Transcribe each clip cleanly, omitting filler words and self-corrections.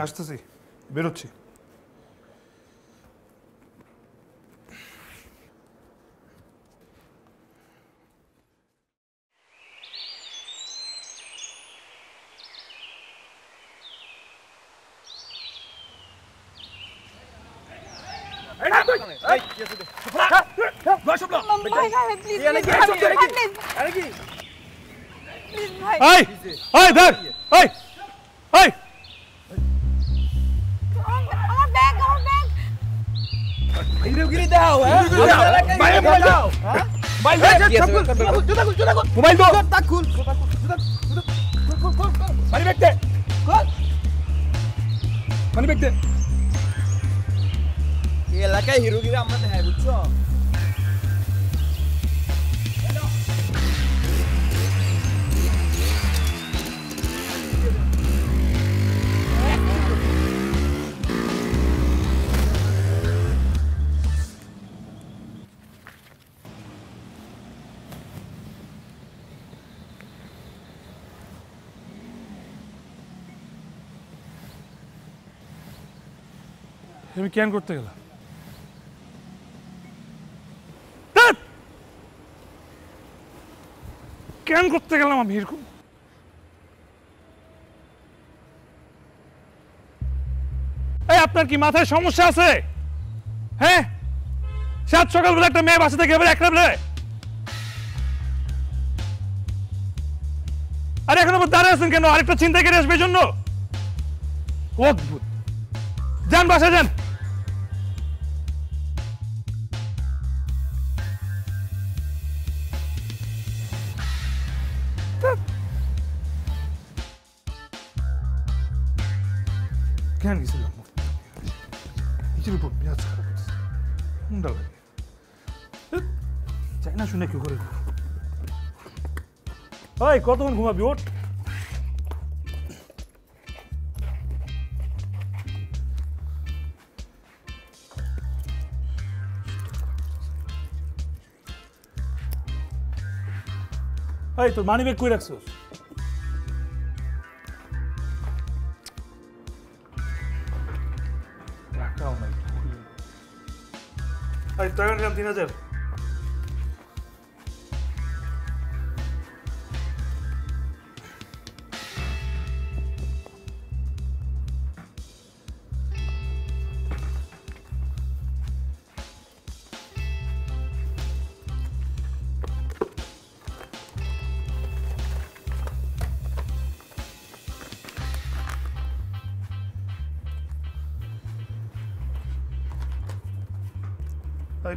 আসতেছি, বেরোচ্ছি। এলাকায় হিরোগিরি আমরা দেখাই, বুঝছো? আমি কেন করতে গেলাম? কেন করতে গেলাম আমি এরকম? এই আপনার কি মাথায় সমস্যা আছে? হ্যাঁ, সাত সকালবেলা একটা মেয়ে বাসা থেকে এবার একটা বেলায়, আর এখন আবার দাঁড়িয়ে আছেন কেন? আরেকটা ছিনতাইকারী আসবে জন্য? অদ্ভুত। যান বাসায় যান। কেন গেছিলাম? নিজের উপর মেজাজ খারাপ হচ্ছে, ঠান্ডা লাগে, চাই না শুনে কেউ করে। ওই কতক্ষণ ঘুমাবি? ওঠ। এই তোর মানি ব্যাগ কই রাখছস? রাখাও নাই। এই টাকা নিলাম 3000।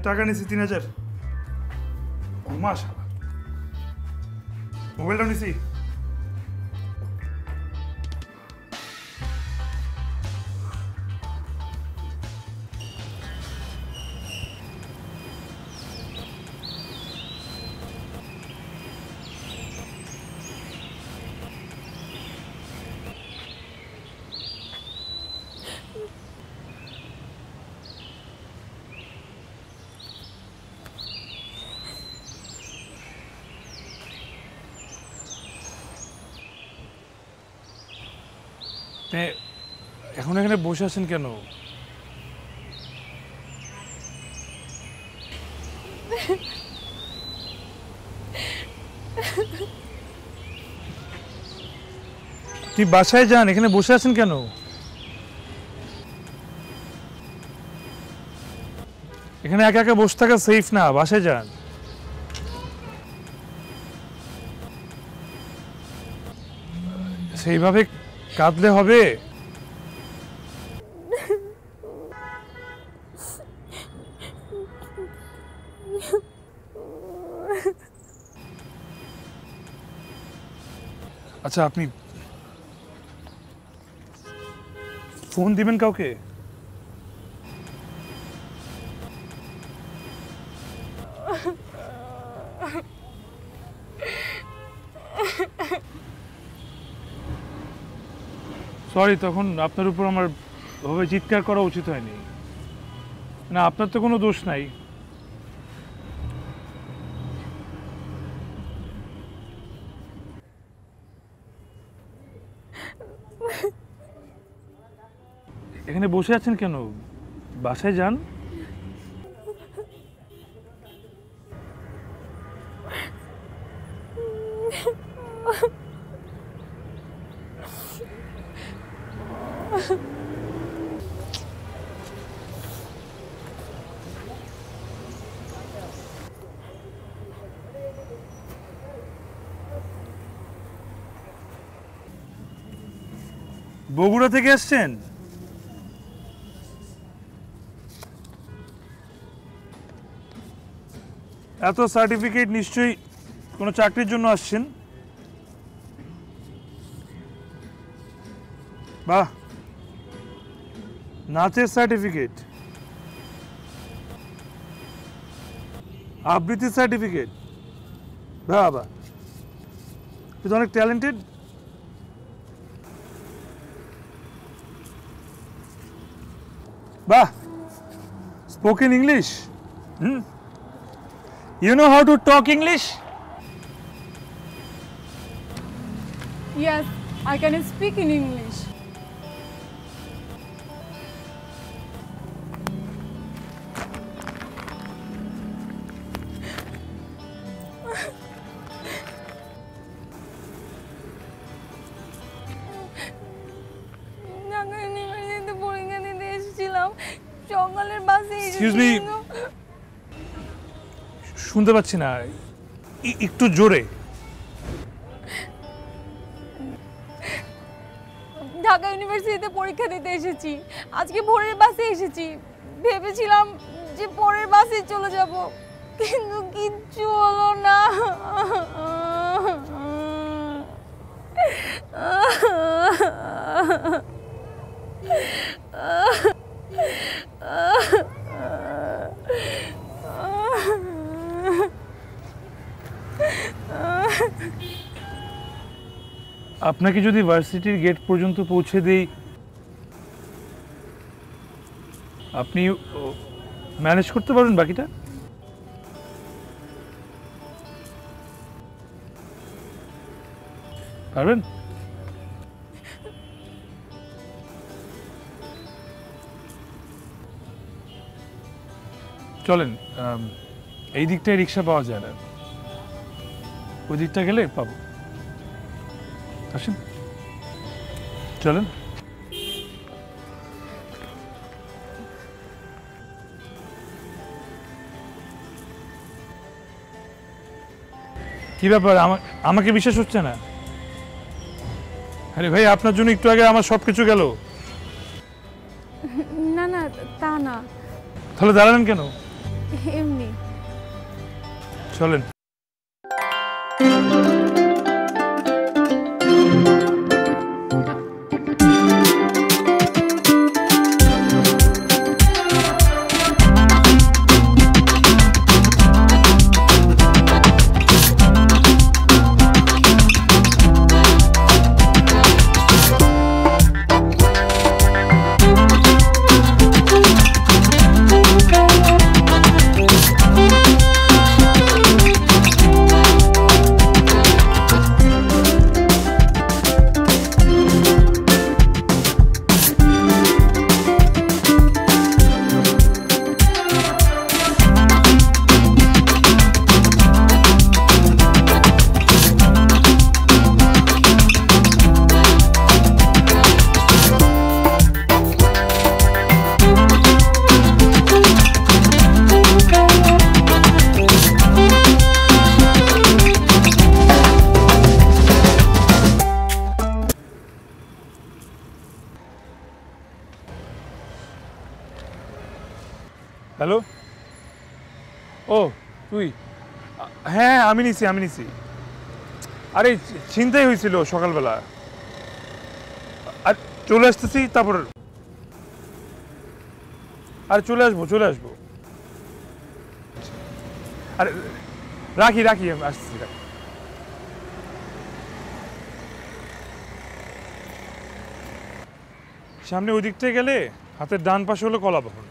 টাকা নিছি 3000। ঘুমা শালা। মোবাইলটা নিছি। এখন এখানে বসে আছেন কেন? তুই বাসায় যান, এখানে বসে আছেন কেন? এখানে একা একা বসে থাকা সেফ না, বাসায় যান। সেইভাবে কাঁদলে হবে? আচ্ছা, আপনি ফোন দিবেন কাউকে? সরি, তখন আপনার উপর আমার ভাবে চিৎকার করা উচিত হয়নি। না, আপনার তো কোনো দোষ নাই। এখানে বসে আছেন কেন? বাসায় যান। বগুড়া থেকে আসছেন? এত সার্টিফিকেট, নিশ্চয়ই কোনো চাকরির জন্য আসছেন। বাহ, নাচের সার্টিফিকেট, আবৃত্তির সার্টিফিকেট, বাহ বাহ, তুই তো অনেক ট্যালেন্টেড। বাহ, spoken English. You know how to talk English? Yes, I can speak in English. Dhaka ইউনিভার্সিটিতে পরীক্ষা দিতে এসেছিলাম, সকালের বাসে Excuse me, শুনতে পাচ্ছি না, একটু জোরে। ঢাকা ইউনিভার্সিটিতে পরীক্ষা দিতে এসেছি, আজকে ভোরের বাসে এসেছি। ভেবেছিলাম যে পরের বাসে চলে যাব, কিন্তু কিচ্ছু হলো না। আপনাকে যদি ভার্সিটির গেট পর্যন্ত পৌঁছে দেই, আপনি ম্যানেজ করতে পারবেন বাকিটা? পারবেন? চলেন, এই দিকটায় রিক্সা পাওয়া যায় না, ওই দিকটা গেলে পাবো। আসেন, চলেন। কি ব্যাপার, আমাকে বিশ্বাস হচ্ছে না? আরে ভাই, আপনার জন্য একটু আগে আমার সবকিছু গেল। না না, তা না। তাহলে দাঁড়ালেন কেন? এমনি। চলেন। হ্যালো, ও তুই? হ্যাঁ, আমি নিছি। আরে চিন্তাই হয়েছিল সকালবেলা, আর চলে আসতেছি। তারপর আর চলে আসবো। আরে রাখি, আমি আসতেছি। সামনে ওই দিকটা গেলে হাতের ডান পাশে হলো কলাবাগান।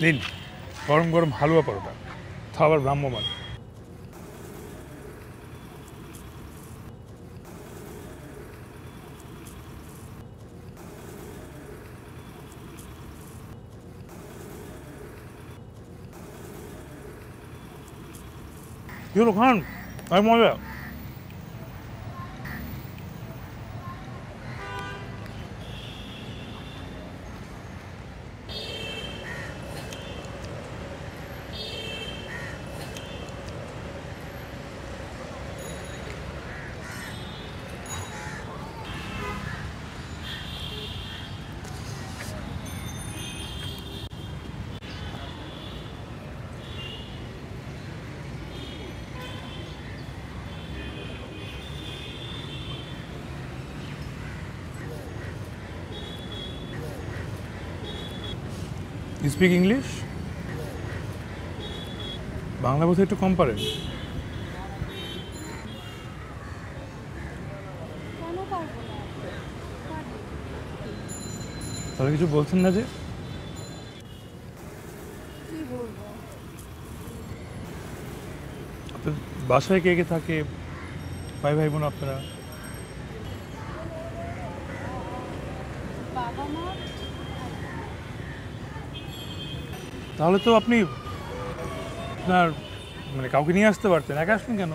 দিন গরম গরম হালুয়া পরোটা, তাও আবার ভ্রাম্যমান। কি হলো খান? আর মজা। You speak English? বাংলা বোধহয় একটু কম পারেন। তাহলে কিছু বলছেন না যে? কি বলবো? আপনার বাসায় কে কে থাকে? ভাই ভাই বোন আপনারা? বাবা মা। তাহলে তো আপনি আপনার মানে কাউকে নিয়ে আসতে পারতেন, একা আসলেন কেন?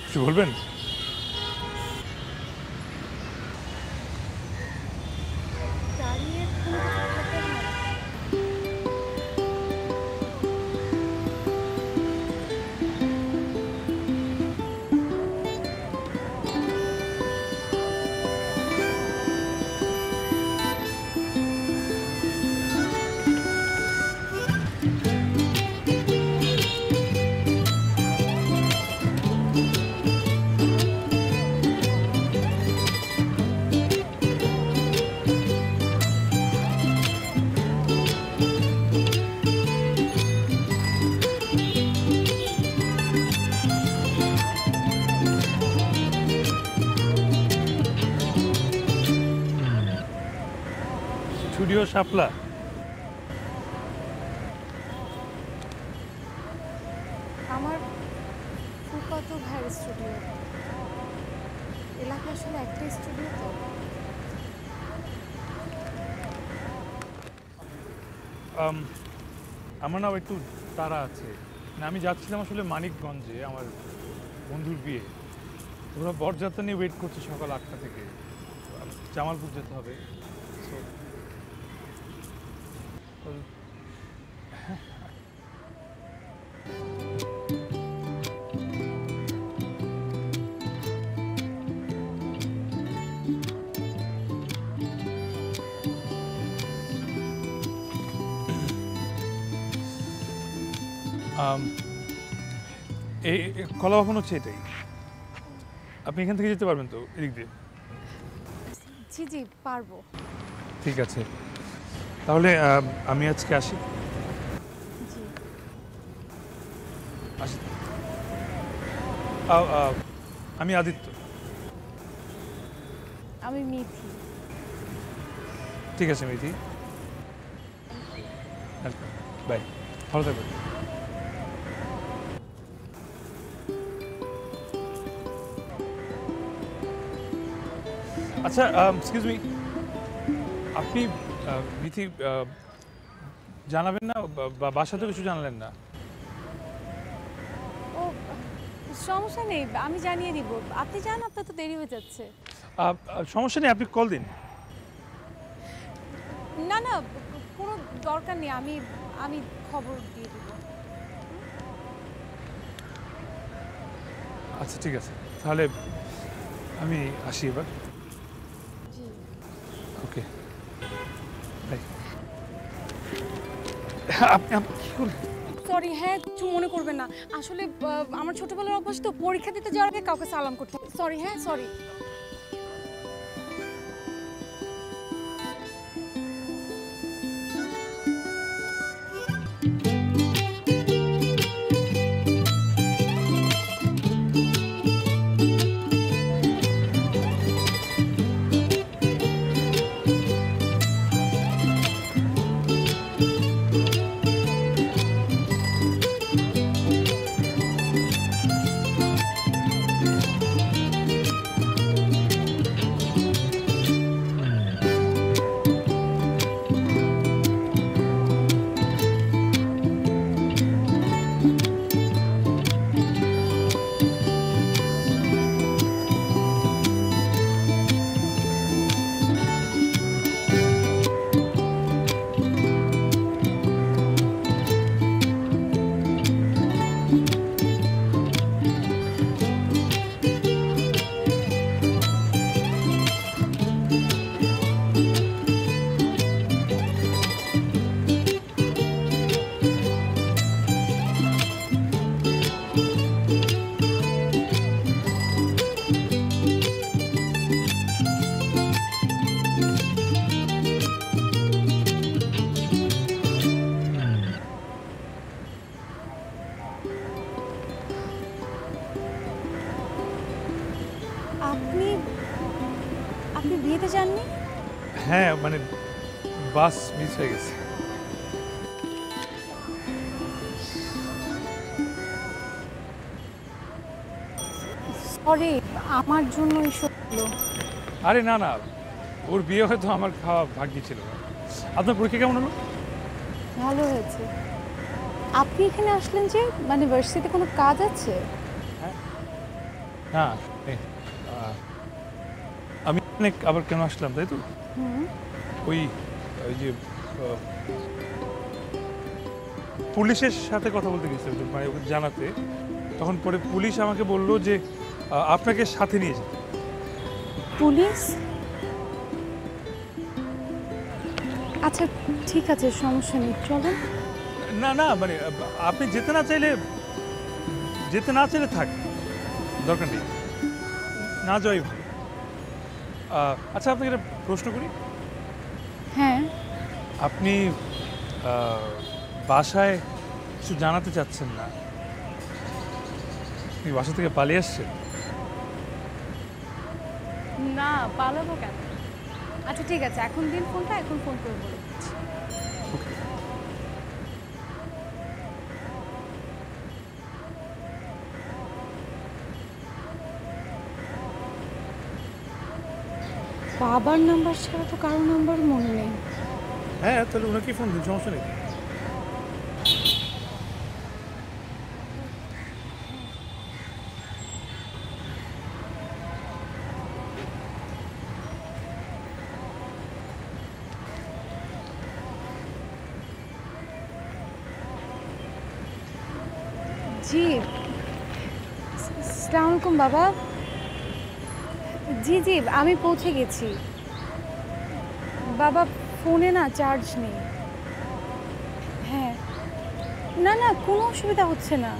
কিছু বলবেন? দাঁড়িয়ে কোনো কিছু খেতে হয়? স্টুডিও শাপলা। আমার ফুফাতো ভাইয়ের স্টুডিও। এলাকায় আসলে একটা স্টুডিও তো। আমার নাও একটু তাড়া আছে, না আমি যাচ্ছিলাম আসলে মানিকগঞ্জে আমার বন্ধুর বিয়ে। ওরা বরযাত্রা নিয়ে ওয়েট করছে সকাল 8টা থেকে, জামালপুর যেতে হবে। এই কলা বাগান হচ্ছে এটাই। আপনি এখান থেকে যেতে পারবেন তো এদিক দিয়ে? জি জি পারবো। ঠিক আছে, তাহলে আমি আজকে আসি। জি। আসি। আমি আদিত্য। আমি মিথি। ঠিক আছে মিথি, ওয়েলকাম, বাই, ভালো থাকবেন। আচ্ছা এক্সকিউজ মি, আপনি মিথি জানাবেন না বা বাসাতেও কিছু জানালেন না? ও সমস্যা নেই, আমি জানিয়ে দিব। আপনি যান, আপনার তো দেরি হয়ে যাচ্ছে। সমস্যা নেই, আপনি কল দিন। না না, কোনো দরকার নেই, আমি আমি খবর দিয়ে দিব। আচ্ছা ঠিক আছে, তাহলে আমি আসি এবার। জি। ওকে, বাই। আপনি কি করলেন? সরি, হ্যাঁ কিছু মনে করবেন না। আসলে আমার ছোটবেলার অভ্যাস তো, পরীক্ষা দিতে যাওয়ার আগে কাউকে সালাম করতে। সরি, হ্যাঁ সরি। দিতে যাননি? হ্যাঁ মানে বাস মিস হয়ে গেছে। সরি, আমার জন্য এসব হলো। আরে না না, ওর বিয়ে হয়তো আমার খাওয়া ভাগ্যে ছিল না। আপনার পরীক্ষা কেমন হলো? ভালো হয়েছে। আপনি এখানে আসলেন যে, মানে ভার্সিটিতে কোনো কাজ আছে? হ্যাঁ, আমি অনেক আবার কেন আসলাম তাই তো? ওই ওই যে পুলিশের সাথে কথা বলতে গেছিলাম, মানে ওকে জানাতে। তখন পরে পুলিশ আমাকে বললো যে আপনাকে সাথে নিয়ে যেতে। পুলিশ? আচ্ছা ঠিক আছে, সমস্যা নেই, চলেন। না না মানে আপনি যেতে না চাইলে থাক, দরকার নেই, না যাওয়াই ভালো। আচ্ছা আপনাকে একটা প্রশ্ন করি। হ্যাঁ। আপনি বাসায় কিছু জানাতে চাচ্ছেন না? আপনি বাসা থেকে পালিয়ে আসছেন? না, পালাবো কেন? আচ্ছা ঠিক আছে, এখন দিন ফোনটা, এখন ফোন করে বলে দিচ্ছি। ওকে। বাবার নাম্বার ছাড়া তো কারো নাম্বার মনে নেই। হ্যাঁ তাহলে ওনাকে ফোন দিন, সমস্যা নেই। জি, আসসালামু আলাইকুম বাবা। জি জি, আমি পৌঁছে গেছি বাবা। ফোনে না চার্জ নেই। হ্যাঁ, না না, কোনো অসুবিধা হচ্ছে না।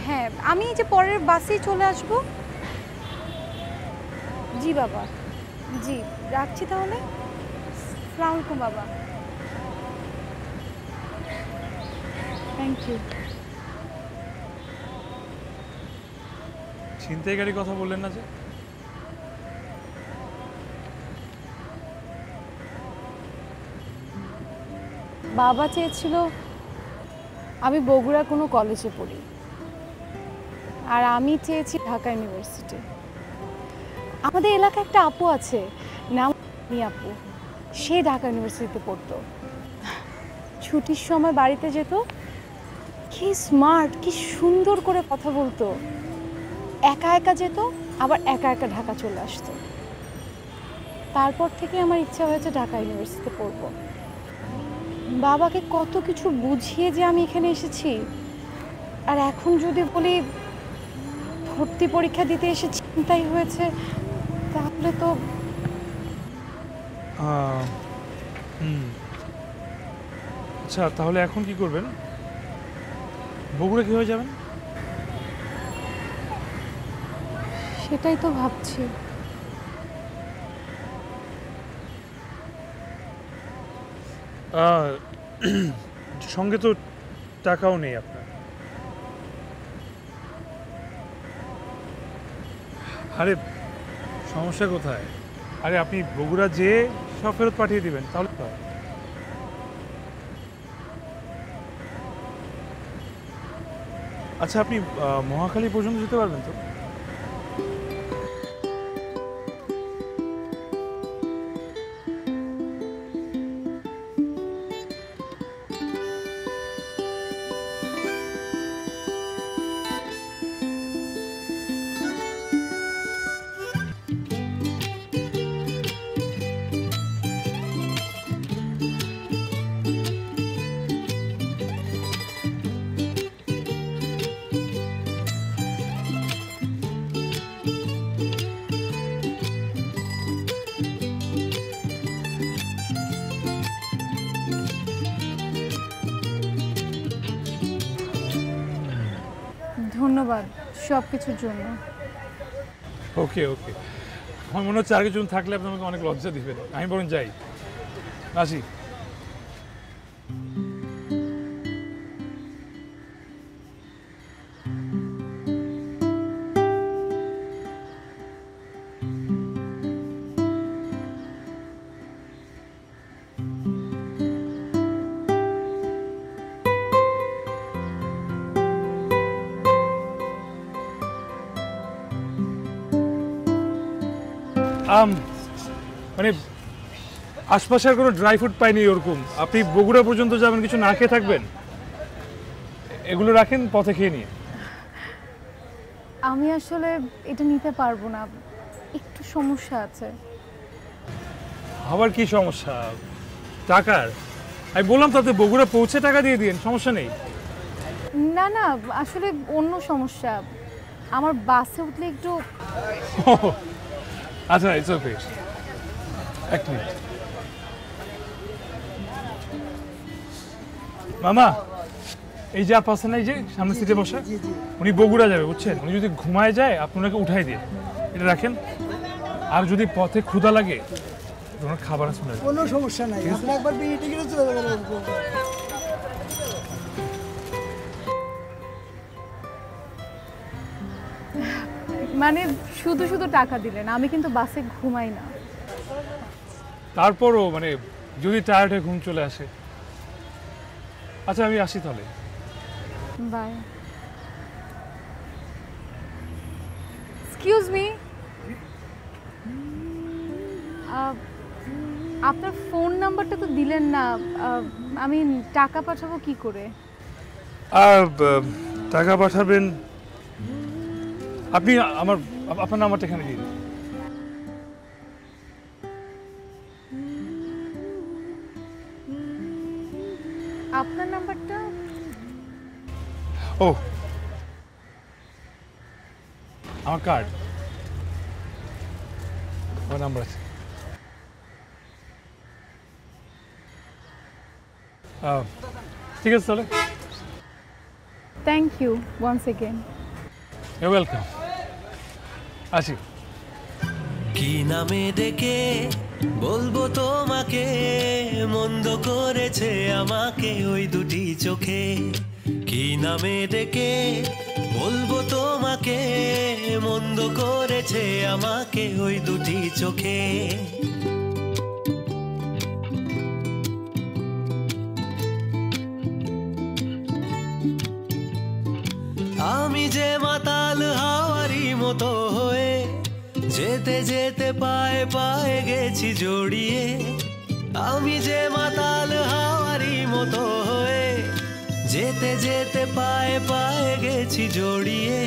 হ্যাঁ, আমি এই যে পরের বাসেই চলে আসব। জি বাবা, জি রাখছি তাহলে। আসসালামু আলাইকুম বাবা। Thank you. ছিনতাইকারীর কথা বললেন না যে? বাবা চেয়েছিল আমি বগুড়া কোনো কলেজে পড়ি, আর আমি চেয়েছি ঢাকা ইউনিভার্সিটি। আমাদের এলাকায় একটা আপু আছে, নাম আপু, সে ঢাকা ইউনিভার্সিটিতে পড়তো। ছুটির সময় বাড়িতে যেত, কি স্মার্ট, কি সুন্দর করে কথা বলতো। একা একা যেত, আবার একা একা ঢাকা চলে আসতো। তারপর থেকে আমার ইচ্ছা হয়েছে ঢাকা ইউনিভার্সিটিতে পড়বো। বাবাকে কত কিছু বুঝিয়ে যে আমি এখানে এসেছি, আর এখন যদি বলি ভর্তি পরীক্ষা দিতে এসে চিন্তাই হয়েছে, তাহলে তো আচ্ছা তাহলে এখন কি করবেন? বগুড়া কিভাবে যাবেন? সেটাই তো ভাবছি। সঙ্গে তো টাকাও নেই আপনার। আরে সমস্যা কোথায়? আরে আপনি বগুড়া যেয়ে সব ফেরত পাঠিয়ে দিবেন, তাহলে তো হয়। আচ্ছা আপনি মহাখালী পর্যন্ত যেতে পারবেন তো? ধন্যবাদ সব কিছুর জন্য। ওকে ওকে, আমার মনে হচ্ছে আর কিছুজন থাকলে আপনি আমাকে অনেক লজ্জা দিবেন। আমি বরং যাই, আসি। মানে আশপাশে আর কোনো ড্রাই ফ্রুট পাইনি ওরকম। আপনি বগুড়া পর্যন্ত যাবেন, কিছু না খেয়ে থাকবেন? এগুলো রাখেন, পথে খেয়ে নিয়ে। আমি আসলে এটা নিতে পারবো না, একটু সমস্যা আছে। আবার কি সমস্যা? টাকার? আমি বললাম তাতে বগুড়া পৌঁছে টাকা দিয়ে দিন, সমস্যা নেই। না না, আসলে অন্য সমস্যা। আমার বাসে উঠলে একটু আচ্ছা, ইটস ওকে। এক মিনিট। মামা, এই যে আপা আছেন না, এই যে সামনে সিটে বসে, উনি বগুড়া যাবে বুঝছেন। উনি যদি ঘুমায় যায় আপনি ওনাকে উঠাই দিয়ে এটা রাখেন। আর যদি পথে ক্ষুধা লাগে ওনার খাবার আছে, কোনো সমস্যা নাই, আপনি একবার বিয়েটি কিনে চলে যাবেন। মানে শুধু শুধু টাকা দিলেন, আমি কিন্তু বাসে ঘুমাই না। তারপরও মানে যদি টায়ার্ড হয়ে ঘুম চলে আসে। আচ্ছা আমি আসি তাহলে। বাই। এক্সকিউজ মি, আপনার ফোন নাম্বারটা তো দিলেন না। আমি টাকা পাঠাবো কি করে? টাকা পাঠাবেন আপনি আপনার নাম্বারটা এখানে দিন। আপনার নাম্বারটা? ও, আমার কার্ড, আমার নাম্বার আছে। ঠিক আছে তাহলে। Thank you once again. You welcome. আসি। কি নামে ডেকে বলবো তোমাকে, মন্দ করেছে আমাকে ওই দুটি চোখে। কি নামে ডেকে বলবো তোমাকে, মন্দ করেছে আমাকে ওই দুটি চোখে। আমি যে মাতাল হাওয়ারি মতো হয়ে যেতে যেতে পায়ে পায়ে গেছি জড়িয়ে। আমি যে মাতাল হাওয়ারি মতো হয়ে যেতে যেতে পায়ে পায়ে গেছি জড়িয়ে।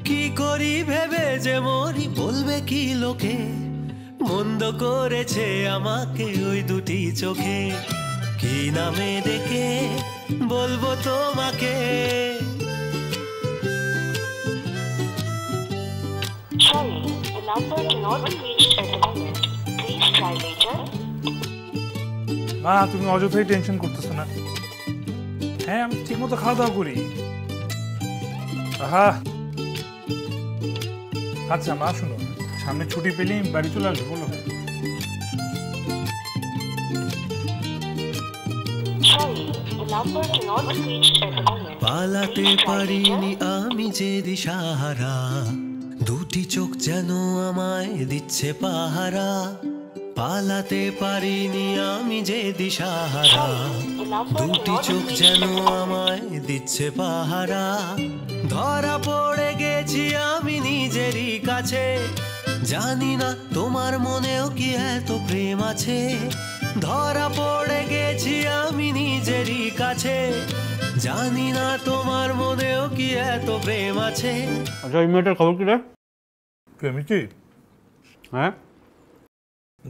কি করি ভেবে যে মরি, বলবে কি লোকে, মন্দ করেছে আমাকে ওই দুটি চোখে। কি নামে ডেকে বলবো তোমাকে। Sorry, the number cannot be reached at the moment. Please try later. মা, তুমি অযথাই টেনশন করতেছো না। হ্যাঁ, আমি ঠিক মতো খাওয়া দাওয়া করি। আহা, আচ্ছা মা শুনো, সামনে ছুটি পেলেই বাড়ি চলে আসবো, বলো। Sorry, the number cannot be reached at the moment. পালাতে Please try পারিনি later. আমি যে দিশাহারা, দুটি চোখ যেন আমায় দিচ্ছে পাহারা। পালাতে পারিনি আমি যে দিশাহারা, দুটি চোখ যেন আমায় দিচ্ছে পাহারা। ধরা পড়ে গেছি আমি নিজেরই কাছে, জানি না তোমার মনেও কি এত প্রেম আছে। ধরা পড়ে গেছি আমি নিজেরই কাছে, জানি না তোমার মনেও কি এত প্রেম আছে। আচ্ছা, এই মেয়েটার খবর কি রে? প্রেমিক কি? হ্যাঁ,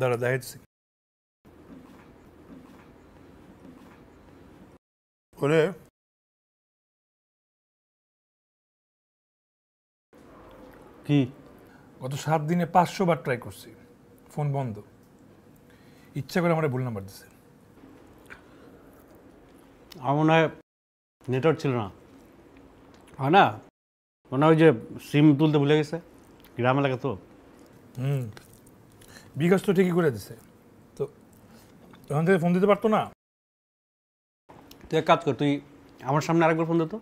দাঁড়া দেখাচ্ছি। ওরে কি? গত 7 দিনে 500 বার ট্রাই করছি, ফোন বন্ধ। ইচ্ছা করে আমার ভুল নাম্বার দিছে। আমার মনে হয় নেটওয়ার্ক ছিল না, হয় না? মনে হয় ওই যে সিম তুলতে ভুলে গেছে, গ্রাম এলাকা তো। বিকাশ তো ঠিকই করে দিছে, তো ওখান থেকে ফোন দিতে পারতো না? তুই এক কাজ কর, তুই আমার সামনে আরেকবার ফোন দে তো।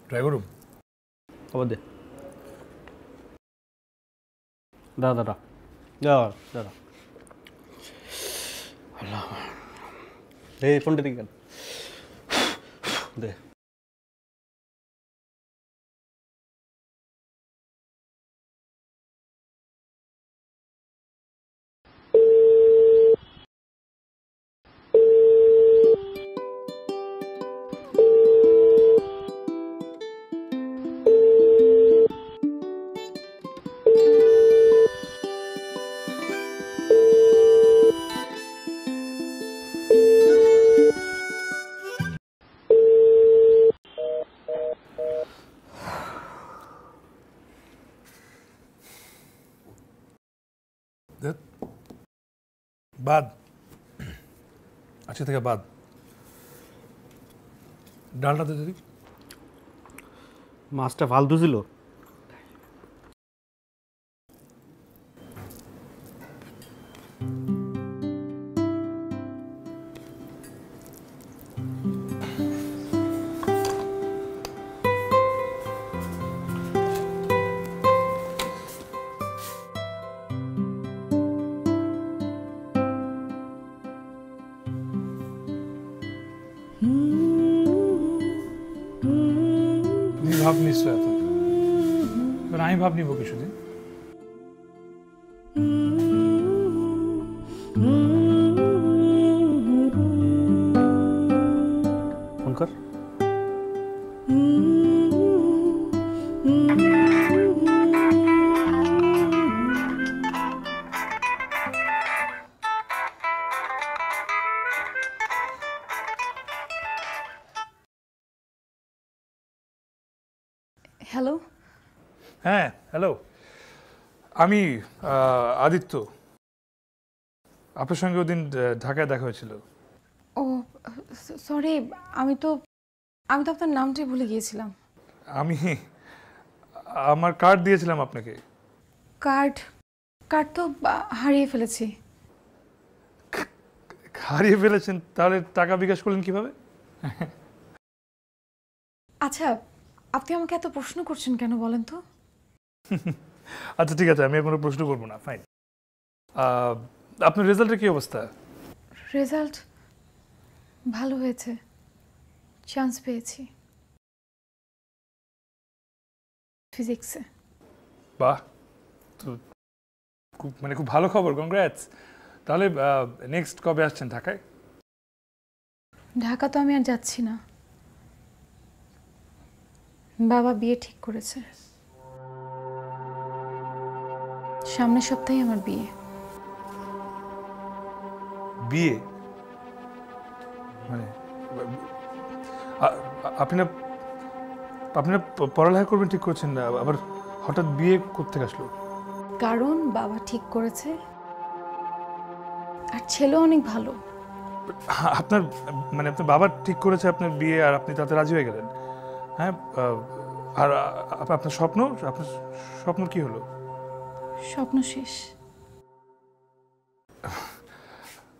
ট্রাই করুন। খবর দে। দাদা দাদা দাদা দাদা, এই ফোনটা দিকে দে। বাদ, আজকে থেকে বাদ। ডালটা তো দিদি। মাছটা ফালতু ছিল। ভাব নিশ্চয় এত, এবার আমি ভাব নিব কিছুদিন। ফোন কর। হ্যালো, হ্যাঁ হ্যালো, আমি আদিত্য। আপনার সঙ্গে ওদিন ঢাকায় দেখা হয়েছিল। ও সরি, আমি তো আপনার নামটাই ভুলে গিয়েছিলাম। আমি আমার কার্ড দিয়েছিলাম আপনাকে। কার্ড তো হারিয়ে ফেলেছি। হারিয়ে ফেলেছেন? তাহলে টাকা বিকাশ করলেন কিভাবে? আচ্ছা, আপনি আমাকে এত প্রশ্ন করছেন কেন বলেন তো? আচ্ছা ঠিক আছে, আমি আর কোনো প্রশ্ন করবো না, ফাইন। আপনার রেজাল্টের কি অবস্থা? রেজাল্ট ভালো হয়েছে, চান্স পেয়েছি ফিজিক্সে। বাহ, তো খুব ভালো খবর, কংগ্রাটস। তাহলে নেক্সট কবে আসছেন ঢাকায়? ঢাকা তো আমি আর যাচ্ছি না, বাবা বিয়ে ঠিক করেছে। সামনের সপ্তাহে আমার বিয়ে। বিয়ে মানে আপনি না পড়ালেখা করবেন ঠিক করছেন না, আবার হঠাৎ বিয়ে করতে আসলো? কারণ বাবা ঠিক করেছে, আর ছেলেও অনেক ভালো। আপনার বাবা ঠিক করেছে আপনার বিয়ে, আর আপনি তাতে রাজি হয়ে গেলেন? হ্যাঁ, আর আপনার স্বপ্ন কি হলো? স্বপ্ন শেষ।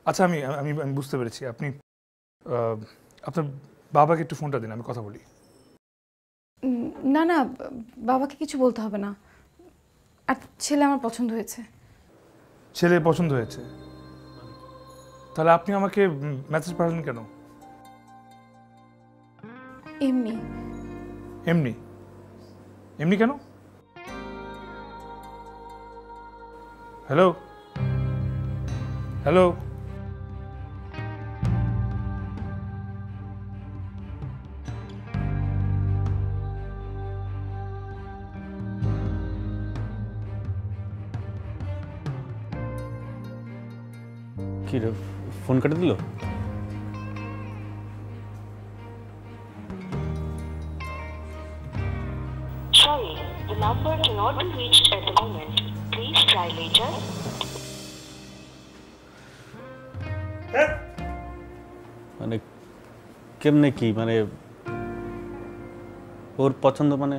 আচ্ছা, আমি আমি আমি বুঝতে পেরেছি। আপনি আপনার বাবাকে একটু ফোনটা দিন, আমি কথা বলি। না না, বাবাকে কিছু বলতে হবে না। আর ছেলে আমার পছন্দ হয়েছে। ছেলে পছন্দ হয়েছে? তাহলে আপনি আমাকে মেসেজ পাঠালেন কেন? এমনি। এমনি? এমনি কেন? হ্যালো হ্যালো, কি রে, ফোন কেটে দিল? Sorry, the number cannot be reached at the moment. Please try later. মানে কেমনে কি, মানে ওর পছন্দ মানে?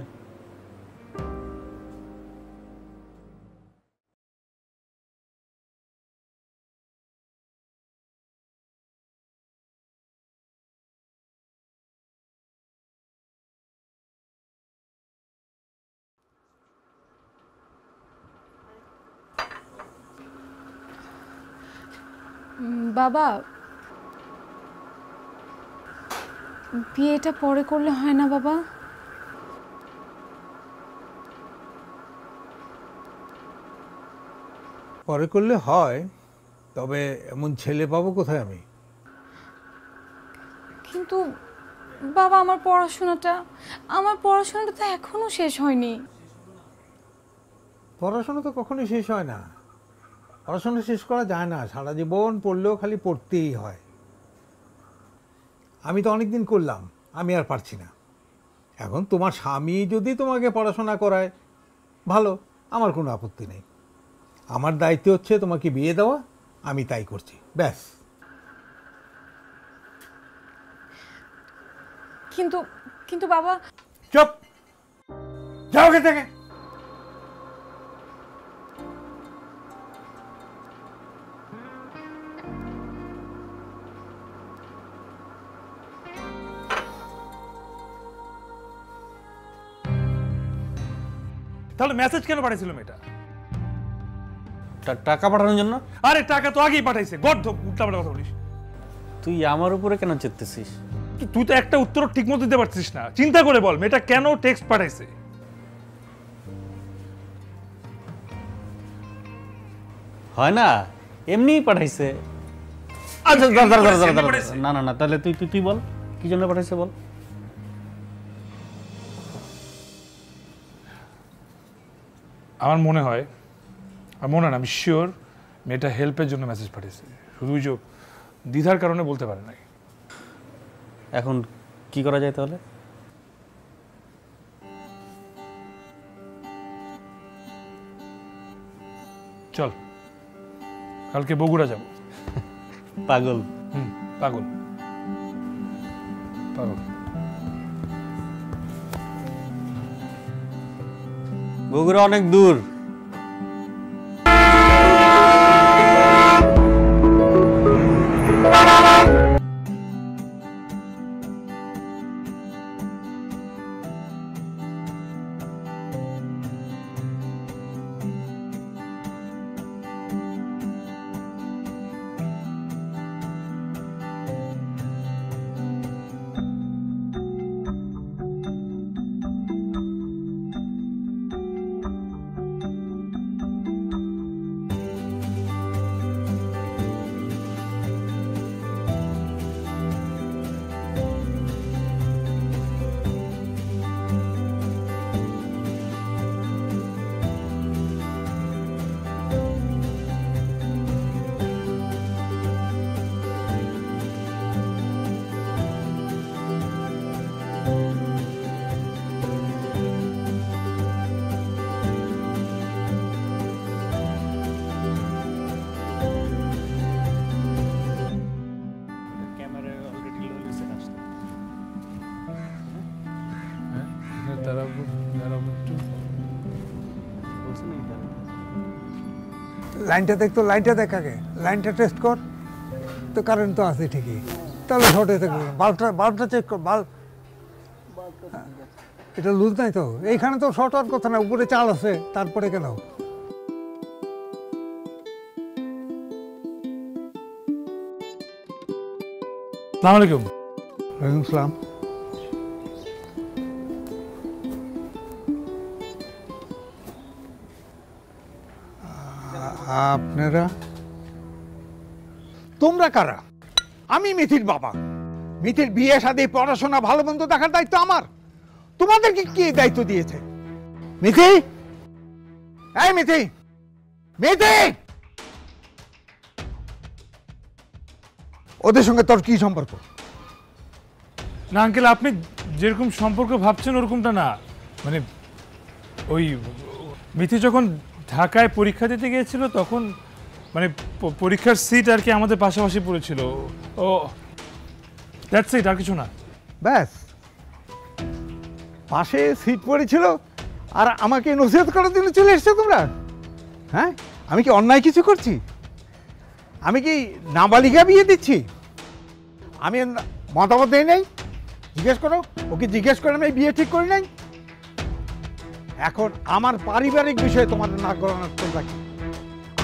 বাবা, বিয়েটা পরে করলে হয় না বাবা? পরে করলে হয়, তবে এমন ছেলে পাবো কোথায় আমি? কিন্তু বাবা, আমার পড়াশোনাটা তো এখনো শেষ হয়নি। পড়াশোনা তো কখনোই শেষ হয় না। পড়াশোনা শেষ করা যায় না, সারা জীবন পড়লেও খালি পড়তেই হয়। আমি তো অনেক দিন করলাম, আমি আর পারছি না। এখন তোমার স্বামী যদি তোমাকে পড়াশোনা করায়, ভালো, আমার কোনো আপত্তি নেই। আমার দায়িত্ব হচ্ছে তোমাকে বিয়ে দেওয়া, আমি তাই করছি, ব্যাস। কিন্তু কিন্তু বাবা, চুপ, যাও ওখান থেকে। তাহলে মেসেজ কেন পাঠাইছিল মেয়েটা? টাকা পাঠানোর জন্য। আরে টাকা তো আগেই পাঠাইছে, গর্ধ উল্টাপাল্টা কথা বলিস। তুই আমার উপরে কেন চেতেছিস? তুই তো একটা উত্তর ঠিক মতো দিতে পারছিস না। চিন্তা করে বল মেয়েটা কেন টেক্সট পাঠাইছে। হয় না, এমনিই পাঠাইছে। আচ্ছা না না না, তাহলে তুই তুই তুই বল কি জন্য পাঠাইছে বল। আমার মনে হয়, আমি শিওর মেয়েটা হেল্পের জন্য মেসেজ পাঠিয়েছে, শুধু ওই যে দ্বিধার কারণে বলতে পারে নাই। এখন কি করা যায় তাহলে? চল কালকে বগুড়া যাব। পাগল। পাগল পাগল। বগুড়া অনেক দূর। লাইনটা দেখতো, লাইনটা দেখ আগে, লাইনটা টেস্ট কর। তো কারেন্ট তো আছে ঠিকই, তাহলে শর্টে থাকবে। বাল্বটা চেক কর, বাল্ব এটা লুজ নাই তো। এইখানে তো শর্ট হওয়ার কথা না, উপরে চাল আছে, তারপরে কেন? আসসালামু আলাইকুম। ওয়ালাইকুম আসসালাম। আপনারা তোমরা কারা? আমি মিথির বাবা। মিথির বিয়ে শাদী পড়াশোনা ভালো মন্দ দেখার দায়িত্ব আমার। তোমাদেরকে কি দায়িত্ব দিয়েছে? মিথি, এই মিথি, মিথি, ওদের সঙ্গে তোর কি সম্পর্ক? না আঙ্কেল, আপনি যেরকম সম্পর্ক ভাবছেন ওরকমটা না। মানে ওই মিথি যখন ঢাকায় পরীক্ষা দিতে গিয়েছিল তখন মানে পরীক্ষার সিট আর কি আমাদের পাশাপাশি পড়েছিল। ও দ্যাটস ইট, আর কিছু না। ব্যাস, পাশে সিট পড়েছিল আর আমাকে নসিহত করার জন্য চলে এসছো তোমরা? হ্যাঁ, আমি কি অন্যায় কিছু করছি? আমি কি নাবালিকা বিয়ে দিচ্ছি? আমি মতামত দেই নাই? জিজ্ঞেস করো ওকে, জিজ্ঞেস করে আমি বিয়ে ঠিক করি নাই। এখন আমার পারিবারিক বিষয়ে তোমাদের নাক গলানোর তোমরা কি?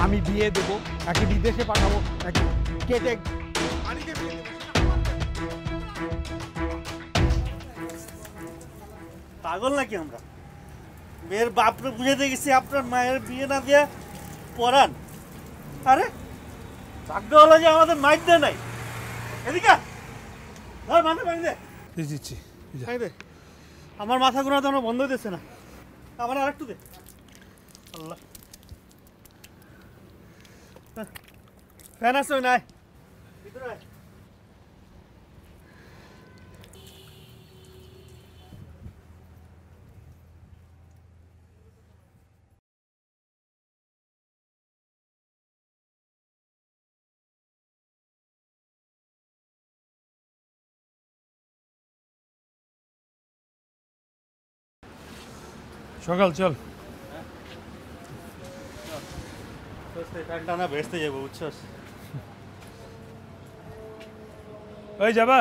আমি বিয়ে দেবো, নাকি বিদেশে পাঠাবো, নাকি কেটে পানিতে ফেলে দেবো? পাগল নাকি আমরা? মেয়ের বাপরে বুঝাতে গেছি আপনার মায়ের বিয়ে না দিয়ে পড়ান। আরে ভাগ্য হলো যে আমাদের মাইর দেয় নাই। এদিকে ধর, মানে পানি দে। দিচ্ছি। দে, আমার মাথা ঘোরা তো আমরা বন্ধ হইতেছে না। আমার আর একটু দে। আল্লাহ, ফ্যান আছে ওই নাই ভিতরে আয়। সকাল চল। টানা ভেস্তে যাবো বুঝছস। ওই যাবা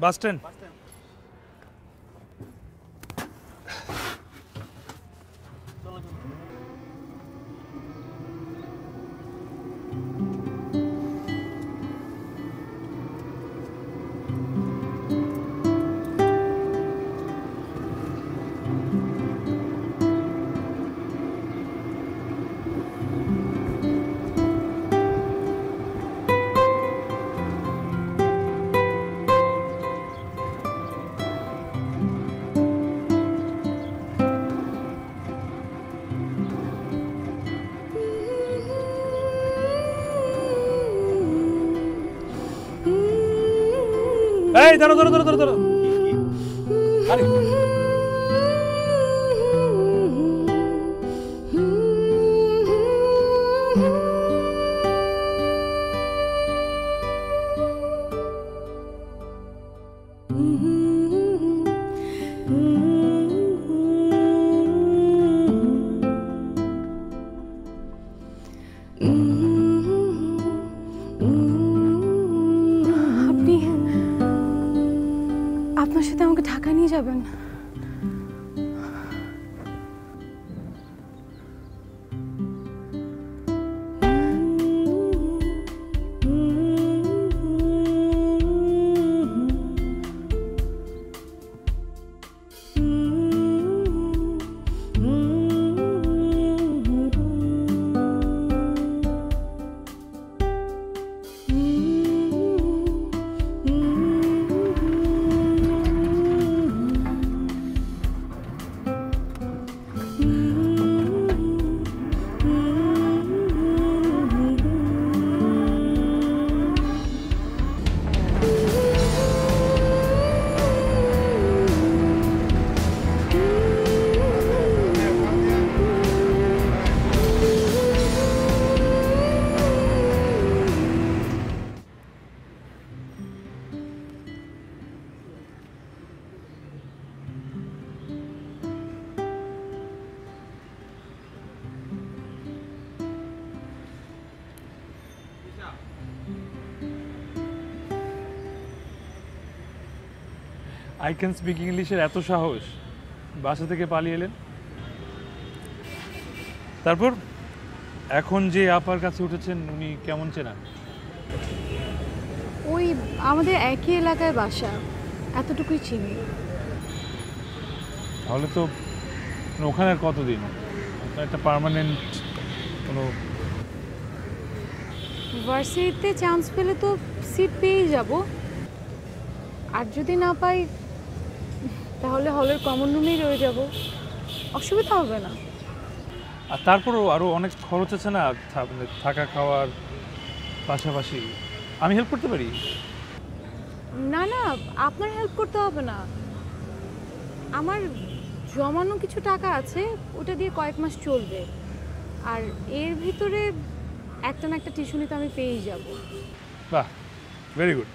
বাস স্ট্যান্ড? এই দাঁড়ো দাঁড়ো দাঁড়ো দাঁড়ো। আরে আপনার সাথে আমাকে ঢাকা নিয়ে যাবেন? আই ক্যান স্পিক ইংলিশের এত সাহস, বাসা থেকে পালিয়ে এলেন। তারপর এখন যে আপার কাছে উঠেছেন উনি কেমন চেনা? ওই আমাদের একই এলাকায় বাসা, এতটুকুই চিনি। তাহলে তো ওখানে আর কতদিন? আপনার একটা পার্মানেন্ট কোনো ভার্সিটিতে চান্স পেলে তো সিট পেয়েই যাব, আর যদি না পাই তাহলে হলের কমন রুমেই রয়ে যাব, অসুবিধা হবে না। আর তারপরও আরও অনেক খরচ আছে না, থাকা খাওয়ার পাশাপাশি। আমি হেল্প করতে পারি? না না, আপনার হেল্প করতে হবে না। আমার জমানো কিছু টাকা আছে, ওটা দিয়ে কয়েক মাস চলবে, আর এর ভিতরে একটা না একটা টিউশনি তো আমি পেয়েই যাব। বাহ, very good.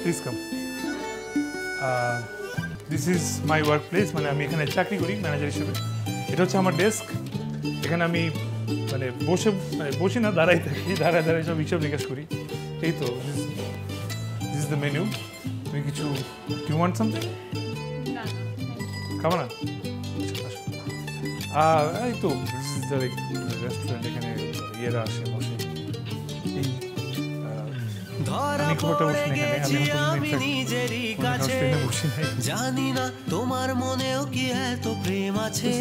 Please come. This is my workplace, মানে আমি এখানে চাকরি করি ম্যানেজার হিসেবে। এটা হচ্ছে আমার ডেস্ক। এখানে আমি মানে বসি না, দাঁড়াই থাকি, দাঁড়ায় দাঁড়ায় সব হিসাব নিকাশ করি। এই তো দিস ইজ দ্য মেনু। তুমি কিছু ইউ ওয়ান্ট সামথিং? খাবো না? এই তো দিস ইজ দ্য রেস্টুরেন্ট, এখানে ইয়েরা আসে বসে। আমি খুব একটা বসি না এখানে, জানি না তোমার মনেও কি এত প্রেম আছে,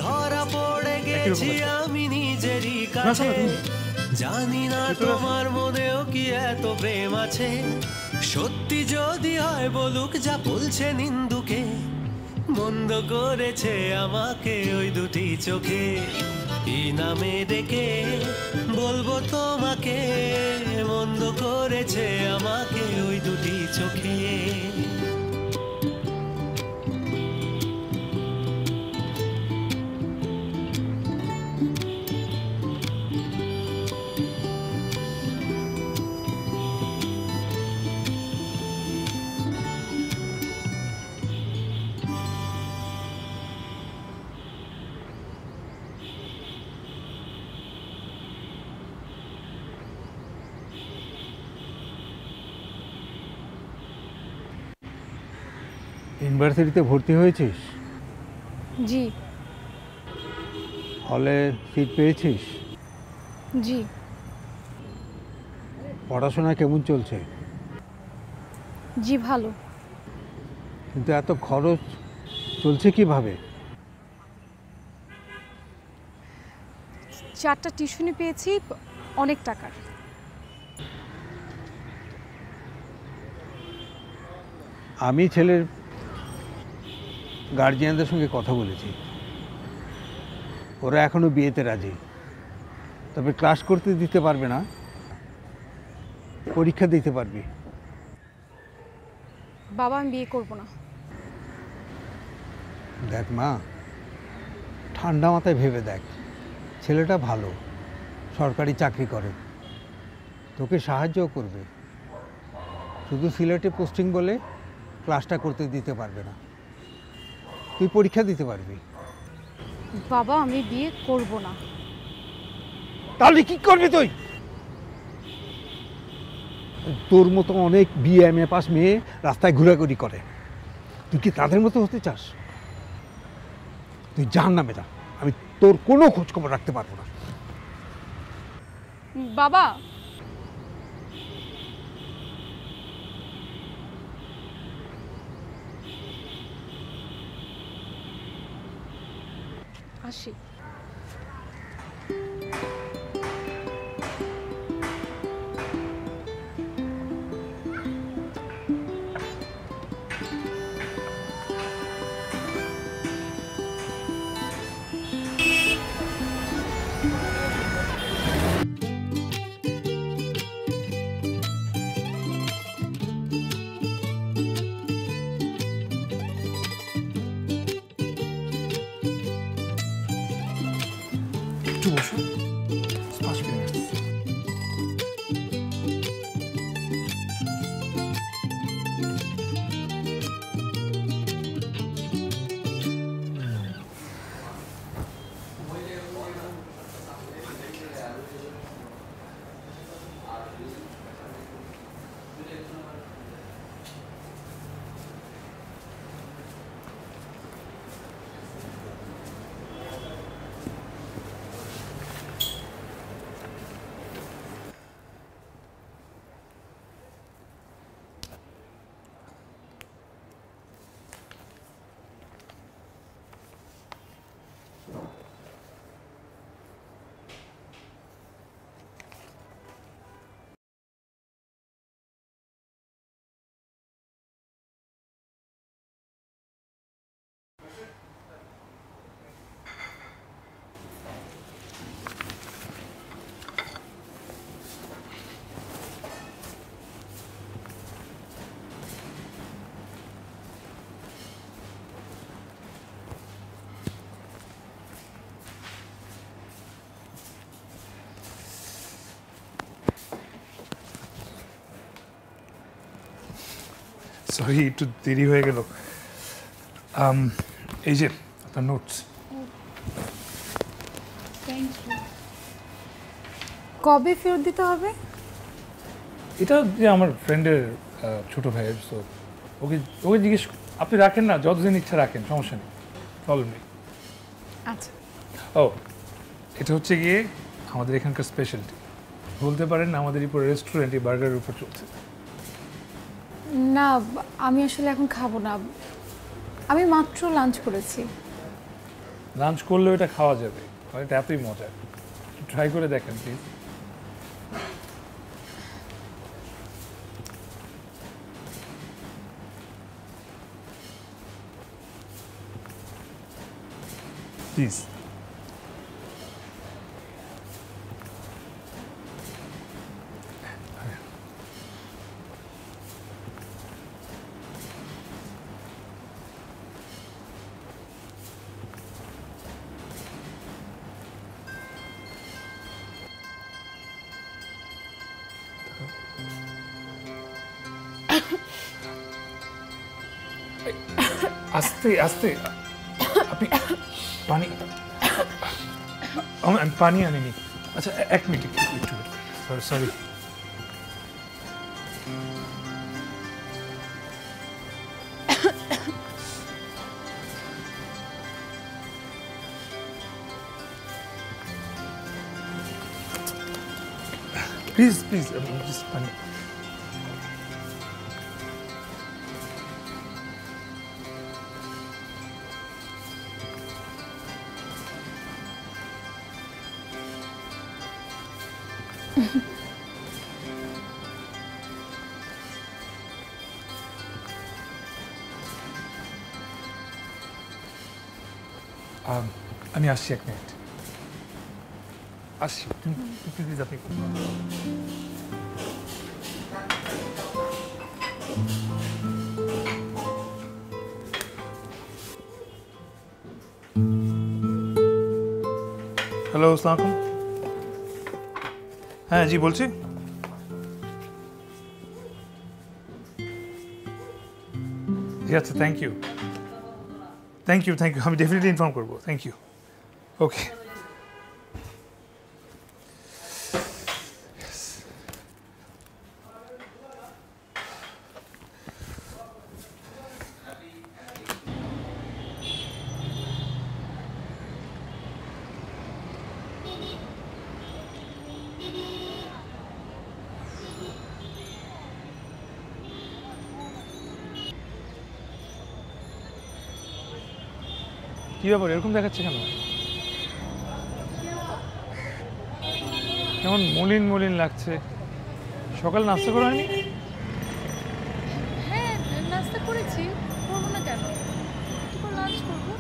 ধরা পড়ে গেছি আমি নিজেরই কাছে, জানি না তোমার মনেও কি এত প্রেম আছে, সত্যি যদি হয় বলুক যা বলছে নিন্দুকে, মন্দ করেছে আমাকে ওই দুটি চোখে, কি নামে ডেকে বলবো তোমাকে, মন্দ করেছে আমাকে ওই দুটি চোখে। ইউনিভার্সিটিতে ভর্তি হয়েছিস? জি। হলে সিট পেয়েছিস? জি। পড়াশোনা কেমন চলছে? জি ভালো। কিন্তু এত খরচ চলছে কিভাবে? 4টা টিউশনি পেয়েছি অনেক টাকার। আমি ছেলের গার্জিয়ানদের সঙ্গে কথা বলেছি, ওরা এখনো বিয়েতে রাজি, তবে ক্লাস করতে দিতে পারবে না, পরীক্ষা দিতে পারবি। বাবা আমি বিয়ে করব না। দেখ মা, ঠান্ডা মাথায় ভেবে দেখ, ছেলেটা ভালো, সরকারি চাকরি করে, তোকে সাহায্যও করবে। শুধু সিলেটে পোস্টিং বলে ক্লাসটা করতে দিতে পারবে না, তুই পরীক্ষা দিতে পারবি। বাবা আমি বিয়ে করব না। তাহলে কি করবি তুই? তোর মতো অনেক বিএ এমএ পাস মেয়ে রাস্তায় ঘোরাঘুরি করে, তুই কি তাদের মতো হতে চাস? তুই জাহান্নামে যা, আমি তোর কোনো খোঁজ খবর রাখতে পারবো না। বাবা আসি। একটু বসো, 5 মিনিট। সরি একটু দেরি হয়ে গেল। এই যে আপনার নোটস। কবে ফেরত দিতে হবে? এটা যে আমার ফ্রেন্ডের ছোট ভাইয়ের, সো ওকে ওকে জিজ্ঞেস, আপনি রাখেন না, যতদিন ইচ্ছা রাখেন, সমস্যা নেই, প্রবলেম নেই। আচ্ছা। ও এটা হচ্ছে গিয়ে আমাদের এখানকার স্পেশালিটি, বলতে পারেন আমাদের এই পুরো রেস্টুরেন্ট এই বার্গারের উপর চলছে। না আমি আসলে এখন খাবো না, আমি মাত্র লাঞ্চ করেছি। লাঞ্চ করলেও এটা খাওয়া যাবে, এটা এতই মজা, ট্রাই করে দেখেন প্লিজ। প্লিজ। আস্তে আস্তে, আপনি পানি, আমি পানি আনিনি। আচ্ছা এক মিনিট, একটু sorry sorry. Please please just পানি। আমি আসছি 1 মিনিট, আসছি। প্লিজ আপনি হ্যালো, আসসালামু আলাইকুম। হ্যাঁ জি বলছি। ঠিক আছে, thank you thank you thank you, আমি ডেফিনেটলি ইনফর্ম করবো। Thank you. ওকে। কি ব্যাপার, এরকম দেখাচ্ছে কেন? কেমন মলিন মলিন লাগছে। সকাল নাস্তা করা হয়নি? হ্যাঁ নাস্তা করেছি, করবো না কেন, একটু লাঞ্চ করবো।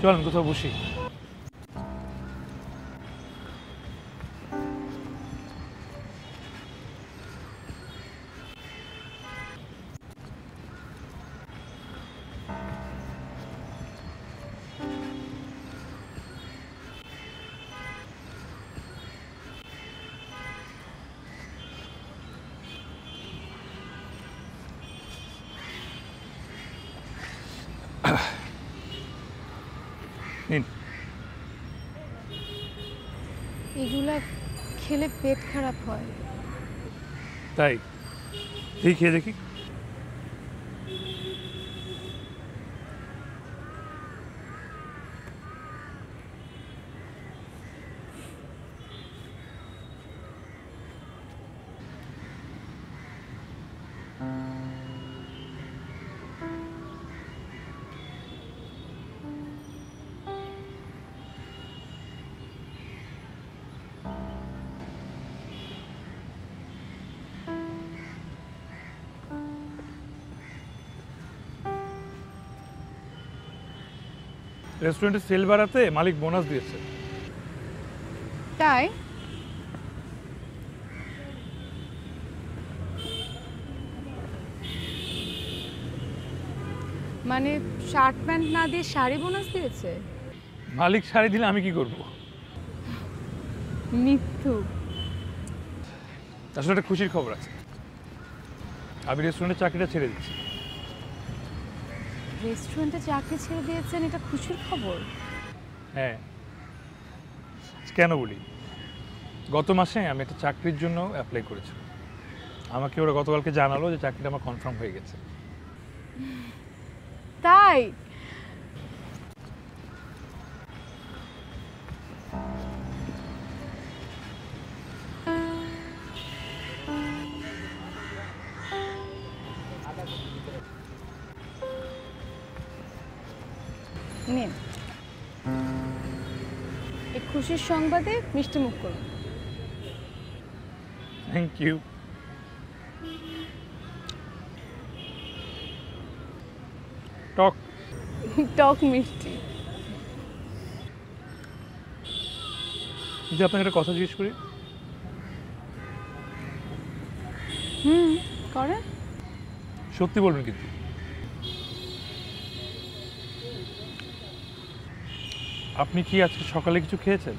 চলেন কোথাও বসি। নিন। এগুলা খেলে পেট খারাপ হয়। তাই এই খেয়ে দেখি। রেস্টুরেন্টে সেল বাড়াতে মালিক বোনাস দিয়েছে। তাই? মানে শার্ট প্যান্ট না দিয়ে শাড়ি বোনাস দিয়েছে? মালিক শাড়ি দিলে আমি কি করব? মিথ্যু। আসলে একটা খুশির খবর আছে, আমি রেস্টুরেন্টের চাকরিটা ছেড়ে দিচ্ছি। রেস্টুরেন্টে চাকরি ছেড়ে দিয়েছেন, এটা খুশির খবর? হ্যাঁ, কেন বলি, গত মাসে আমি একটা চাকরির জন্য অ্যাপ্লাই করেছিলাম। আমাকে ওরা গতকালকে জানালো যে চাকরিটা আমার কনফার্ম হয়ে গেছে। তাই? নিন, এই খুশির সংবাদে মিষ্টি মুখ করুন। Thank you. টক টক মিষ্টি। যদি আপনাকে একটা কথা জিজ্ঞেস করি? করে। সত্যি বলবেন কিন্তু? আপনি কি আজকে সকালে কিছু খেয়েছেন?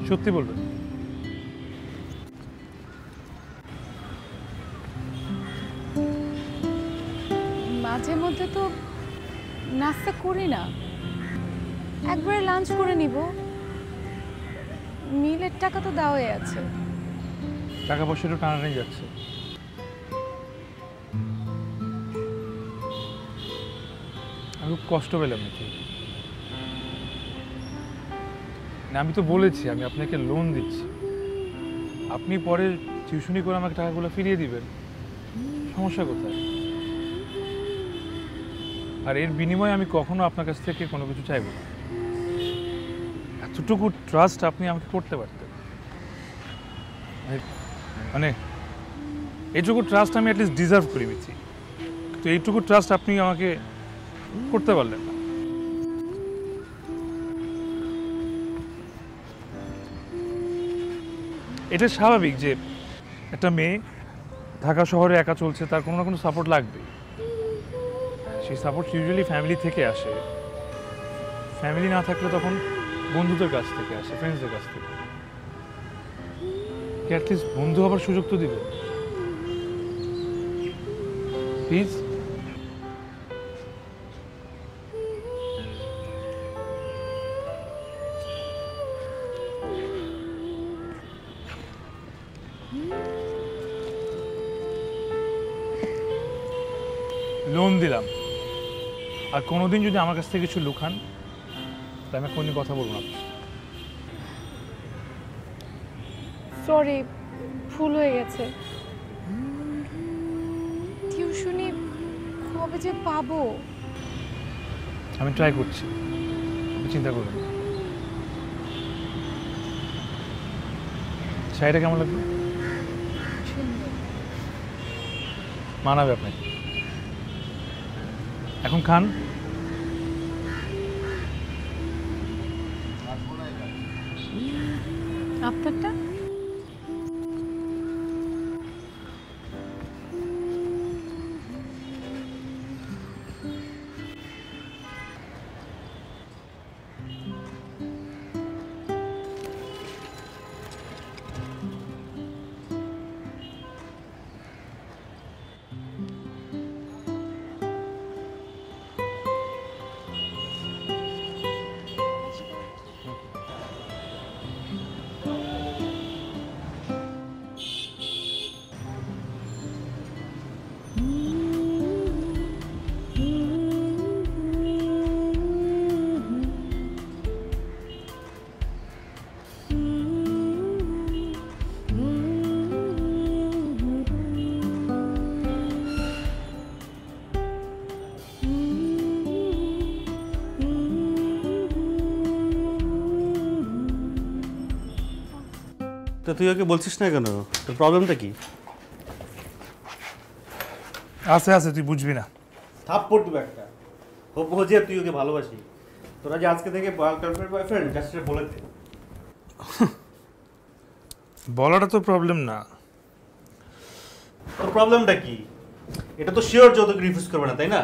সত্যি বলবেন? মাঝে মধ্যে তো নাস্তা করি না, একবারে লাঞ্চ করে নিব। মিলের টাকা তো দেওয়াই আছে। টাকা পয়সা একটু টানাটানি যাচ্ছে। আমি খুব কষ্ট পেলাম নাকি? না আমি তো বলেছি আমি আপনাকে লোন দিচ্ছি, আপনি পরে টিউশনি করে আমাকে টাকাগুলো ফিরিয়ে দিবেন, সমস্যা কোথায়? আর এর বিনিময়ে আমি কখনো আপনার কাছ থেকে কোনো কিছু চাইব না। এতটুকু ট্রাস্ট আপনি আমাকে করতে পারতেন, মানে এইটুকু ট্রাস্ট আমি অ্যাটলিস্ট ডিজার্ভ করি বেশি, তো এইটুকু ট্রাস্ট আপনি আমাকে করতে পারলেন না। এটা স্বাভাবিক যে একটা মেয়ে ঢাকা শহরে একা চলছে, তার কোনো না কোনো সাপোর্ট লাগবে। সেই সাপোর্ট ইউজুয়ালি ফ্যামিলি থেকে আসে, ফ্যামিলি না থাকলে তখন বন্ধুদের কাছ থেকে আসে, ফ্রেন্ডসদের কাছ থেকে। অ্যাটলিস্ট বন্ধু হবার সুযোগ তো দিবে প্লিজ। লোন দিলাম, আর কোনোদিন যদি আমার কাছ থেকে কিছু লুকান তাহলে আমি কোনোদিন কথা বলবো না। সরি, ভুল হয়ে গেছে। টিউশনি কবে যে পাবো? আমি ট্রাই করছি, চিন্তা করবেন। শাড়িটা কেমন লাগবে? মানাবে আপনাকে। এখন খান। আপনারটা? তো তুই ওকে বলছিস না কেন? তোর প্রবলেমটা কি? আছে আছে, তুই বুঝবি না। থাপ্পড় দিবে একটা। হবো যে তুই ওকে ভালোবাসি, তোরা যে আজকে থেকে গার্লফ্রেন্ড বয়ফ্রেন্ড জাস্ট বলে দে। বলাটা তো প্রবলেম না। তোর প্রবলেমটা কি? এটা তো শিওর যে তোকে রিফিউজ করবে না, তাই না?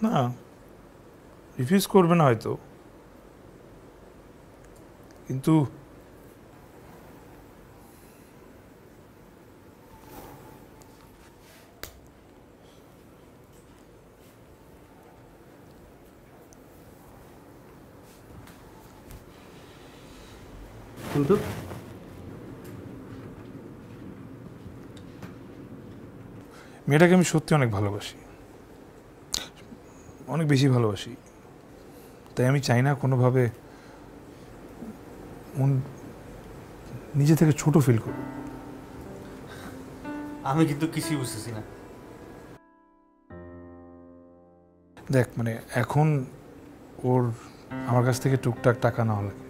না, রিফিউজ করবে না হয়তো, কিন্তু কিন্তু মেয়েটাকে আমি সত্যি অনেক ভালোবাসি, অনেক বেশি ভালোবাসি। তাই আমি চাই না কোনোভাবে মন নিজে থেকে ছোট ফিল করব। আমি কিন্তু কিছুই বুঝতেছি না। দেখ, মানে এখন ওর আমার কাছ থেকে টুকটাক টাকা নেওয়া লাগে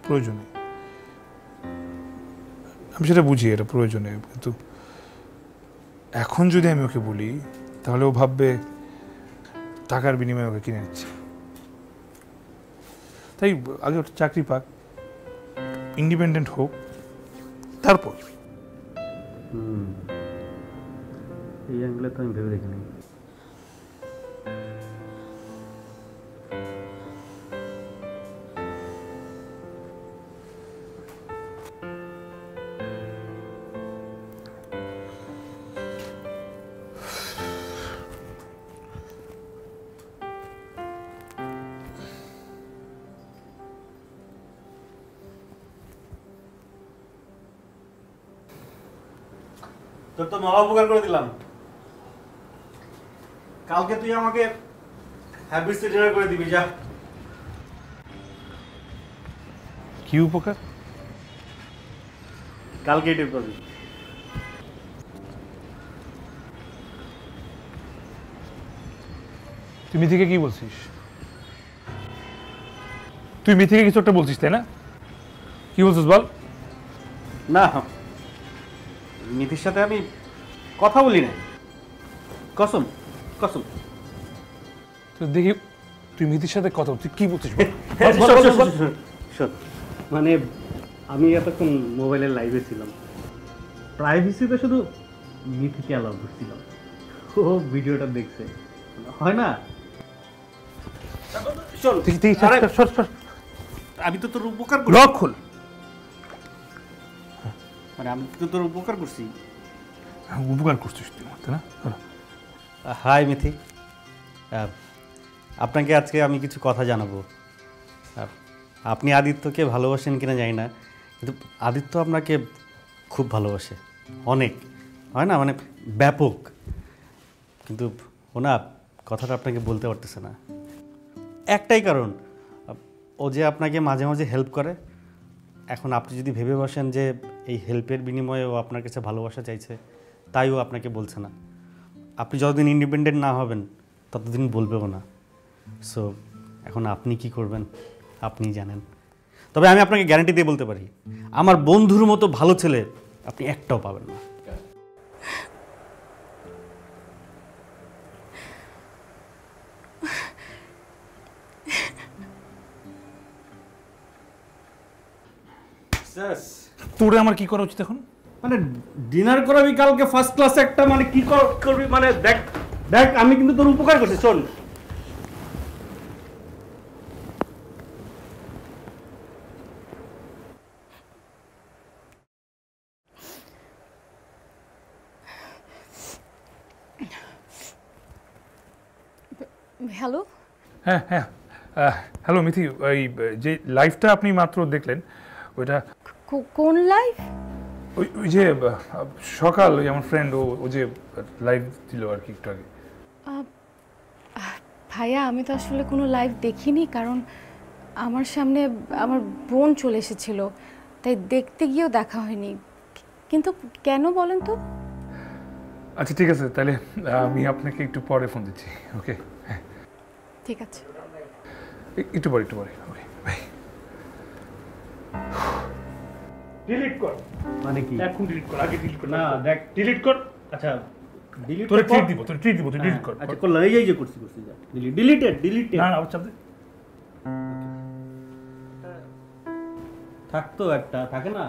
প্রয়োজনে, আমি সেটা বুঝি, এটা প্রয়োজনে। কিন্তু এখন যদি আমি ওকে বলি তাহলে ও ভাববে টাকার বিনিময়ে ওকে কিনে নিচ্ছে। তাই আগে ওটা চাকরি পাক, ইন্ডিপেন্ডেন্ট হোক, তারপর। এই অ্যাঙ্গেলে তো আমি ভেবে দেখিনি। তোর তো মহা উপকার করে দিলাম। কালকে তুই আমাকে হ্যাপিস ডিনার করে দিবি, যা। কি উপকার? কালকে এটা করবি। তুই মিথিকে কি বলছিস? তুই মিথিকে কিছু একটা বলছিস তাই না? কি বলছিস বল? না, মিথির সাথে আমি কথা বলি নাই, কসম কসম। তো দেখি তুই মিথির সাথে কথা তুই কি বলছিস বল? শোন, মানে আমি এতক্ষণ মোবাইলের লাইভে ছিলাম, প্রাইভেসিতে শুধু মিথিকে অ্যালাউ করছিলাম, ও ভিডিওটা দেখছে, হয় না? শোন, আমি তো তোর উপকার করছি। লক খোল। মানে আমি তো তোর উপকার করছি। উপকার করছিস তুই তাই না? হাই মিথি, আপনাকে আজকে আমি কিছু কথা জানাবো। আপনি আদিত্যকে ভালোবাসেন কিনা জানি না, কিন্তু আদিত্য আপনাকে খুব ভালোবাসে, অনেক, হয় না, মানে ব্যাপক। কিন্তু ও না কথাটা আপনাকে বলতে পারতেছে না, একটাই কারণ, ও যে আপনাকে মাঝে মাঝে হেল্প করে। এখন আপনি যদি ভেবে বসেন যে এই হেল্পের বিনিময়ে ও আপনার কাছে ভালোবাসা চাইছে, তাই ও আপনাকে বলছে না। আপনি যতদিন ইন্ডিপেন্ডেন্ট না হবেন ততদিন বলবেও না। সো এখন আপনি কি করবেন আপনি জানেন। তবে আমি আপনাকে গ্যারান্টি দিয়ে বলতে পারি, আমার বন্ধুর মতো ভালো ছেলে আপনি একটাও পাবেন না। তোরে আমার কি করা উচিত এখন? মানে ডিনার করাবি কালকে ফার্স্ট ক্লাস একটা, মানে কি করবি, মানে দেখ দেখ আমি কিন্তু তোর উপকার করছি। শোন, হ্যালো। হ্যাঁ হ্যাঁ, হ্যালো মিথি, ওই যে লাইভটা আপনি মাত্র দেখলেন ওইটা কোন লাইভ? ওই ওই যে সকাল ওই আমার ফ্রেন্ড ও যে লাইভ দিল আর কি একটু আগে। ভাইয়া আমি তো আসলে কোনো লাইভ দেখিনি, কারণ আমার সামনে আমার বোন চলে এসেছিল, তাই দেখতে গিয়েও দেখা হয়নি। কিন্তু কেন বলেন তো? আচ্ছা ঠিক আছে, তাহলে আমি আপনাকে একটু পরে ফোন দিচ্ছি। ওকে, হ্যাঁ ঠিক আছে, একটু পরে ওকে বাই। ডিলিট কর। মানে কি এখন ডিলিট কর, আগে ডিলিট কর না, দেখ ডিলিট কর। আচ্ছা ডিলিট তোরে ট্রিট দিব, তুই ডিলিট কর। আচ্ছা করলাম, এই যে করছি যা ডিলিটেড না না, চাপ দে। থাকতো একটা, থাকে না?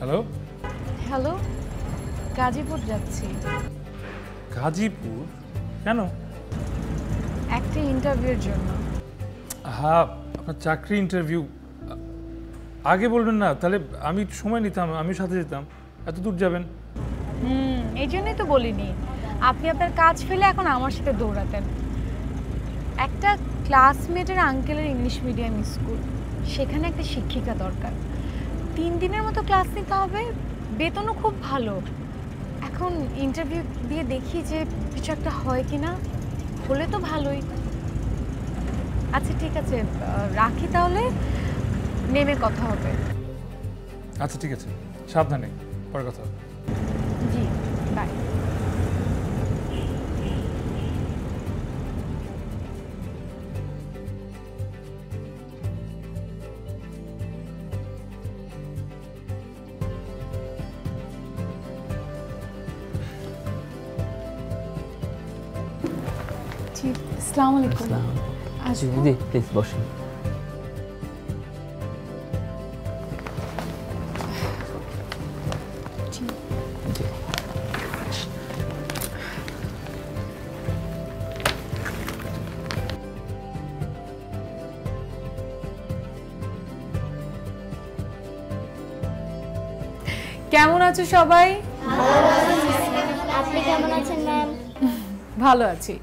হ্যালো হ্যালো, গাজীপুর যাচ্ছি। গাজীপুর কেন? একটা ইন্টারভিউর জন্য। হ্যাঁ, আপনার চাকরি ইন্টারভিউ আগে বলবেন না, তাহলে আমি সময় নিতাম, আমি সাথে যেতাম। এত দূর যাবেন? এই জন্যই তো বলিনি, আপনি আপনার কাজ ফেলে এখন আমার সাথে দৌড়াতেন। একটা ক্লাসমেটের আঙ্কেলের ইংলিশ মিডিয়াম স্কুল, সেখানে একটা শিক্ষিকা দরকার। 3 দিনের মতো ক্লাস নিতে হবে, বেতনও খুব ভালো। এখন ইন্টারভিউ দিয়ে দেখি যে কিছু একটা হয় কি না, হলে তো ভালোই। আচ্ছা ঠিক আছে, রাখি তাহলে, নেমে কথা হবে। আচ্ছা ঠিক আছে, সাবধানে, পরে কথা হবে। জি, বাই। আসসালামু আলাইকুম। আসবো? জি প্লিজ বসুন। কেমন আছো সবাই? আপনি কেমন আছেন ম্যাম? ভালো আছি।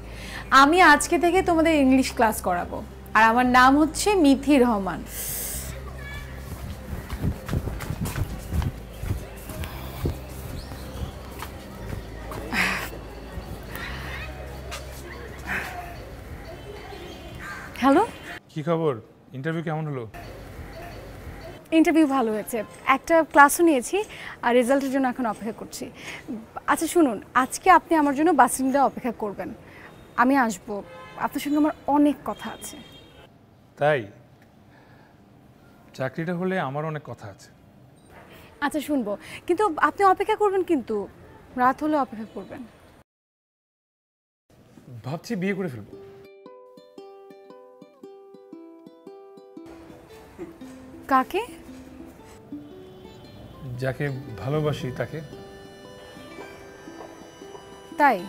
আমি আজকে থেকে তোমাদের ইংলিশ ক্লাস করাবো, আর আমার নাম হচ্ছে মিথি রহমান। হ্যালো, কি খবর? ইন্টারভিউ কেমন হলো? ইন্টারভিউ ভালো হয়েছে, একটা ক্লাসও নিয়েছি আর রেজাল্টের জন্য এখন অপেক্ষা করছি। আচ্ছা শুনুন, আজকে আপনি আমার জন্য বাস স্ট্যান্ডে অপেক্ষা করবেন, আমি আসবো। আপনার সঙ্গে আমার অনেক কথা আছে। তাই? চাকরিটা হলে আমার অনেক কথা আছে। আচ্ছা শুনবো, কিন্তু আপনি অপেক্ষা করবেন, কিন্তু রাত হলে অপেক্ষা করবেন। ভাবছি বিয়ে করে ফেলবো। কাকে? যাকে ভালোবাসি তাকে। তাই?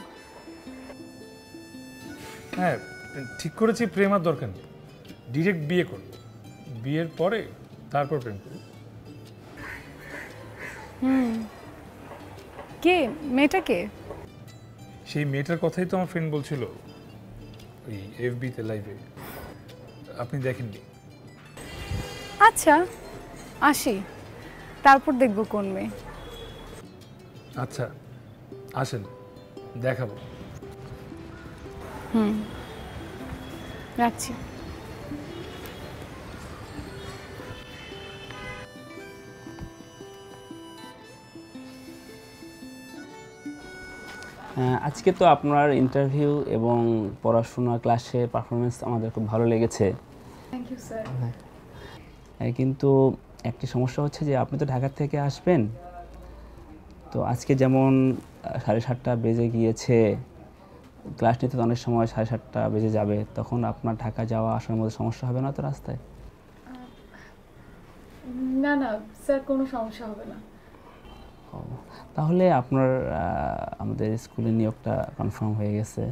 হ্যাঁ, ঠিক করেছি প্রেম আর দরকার নেই, ডিরেক্ট বিয়ে করব। বিয়ের পরে তারপর প্রেম করব। কে মেয়েটা? কে? সেই মেয়েটার কথাই তো আমার ফ্রেন্ড বলছিল ওই এফবিতে লাইভে, আপনি দেখেননি? আচ্ছা আসি, তারপর দেখবো কোন মেয়ে। আচ্ছা আসেন, দেখাবো। রাখছি। আজকে তো আপনার ইন্টারভিউ এবং পড়াশোনা ক্লাসে পারফরমেন্স আমাদের খুব ভালো লেগেছে। Thank you sir. কিন্তু একটি সমস্যা হচ্ছে যে আপনি তো ঢাকা থেকে আসবেন, তো আজকে যেমন 7:30 বেজে গিয়েছে, ক্লাস নিতে তো অনেক সময় 7:30 বেজে যাবে, তখন আপনার ঢাকা যাওয়া আসার মধ্যে সমস্যা হবে না তো রাস্তায়? না না স্যার, কোনো সমস্যা হবে না। তাহলে আপনার আমাদের স্কুলে নিয়োগটা কনফার্ম হয়ে গেছে।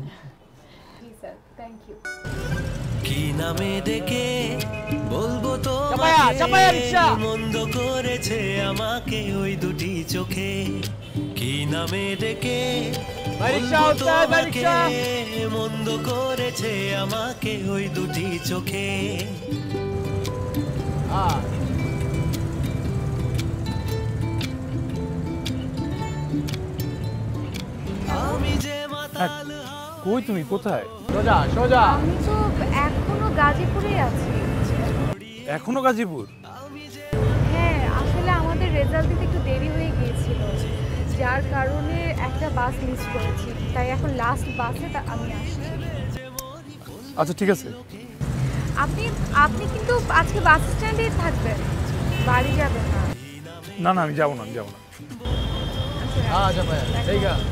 জি স্যার, থ্যাংক ইউ। কি নামে ডেকে বলবো তো মন্দ করেছে আমাকে ওই দুটি চোখে, কি নামে ডেকে মন্দ করেছে আমাকে ওই দুটি চোখে। আমি যে মাতাল। কই তুমি? কোথায়? আমি তো এখনো গাজীপুরেই আছি। এখনো গাজীপুর? হ্যাঁ, আসলে আমাদের রেজাল্ট দিতে একটু দেরি হয়ে গিয়েছিল, যার কারণে একটা বাস মিস করেছি, তাই এখন লাস্ট বাসে আমি আসছি। আচ্ছা ঠিক আছে। আপনি কিন্তু আজকে বাস স্ট্যান্ডেই থাকবেন, বাড়ি যাবেন না? না না, আমি যাবো না, আমি যাবো না। আচ্ছা ভাই, ঠিক আছে।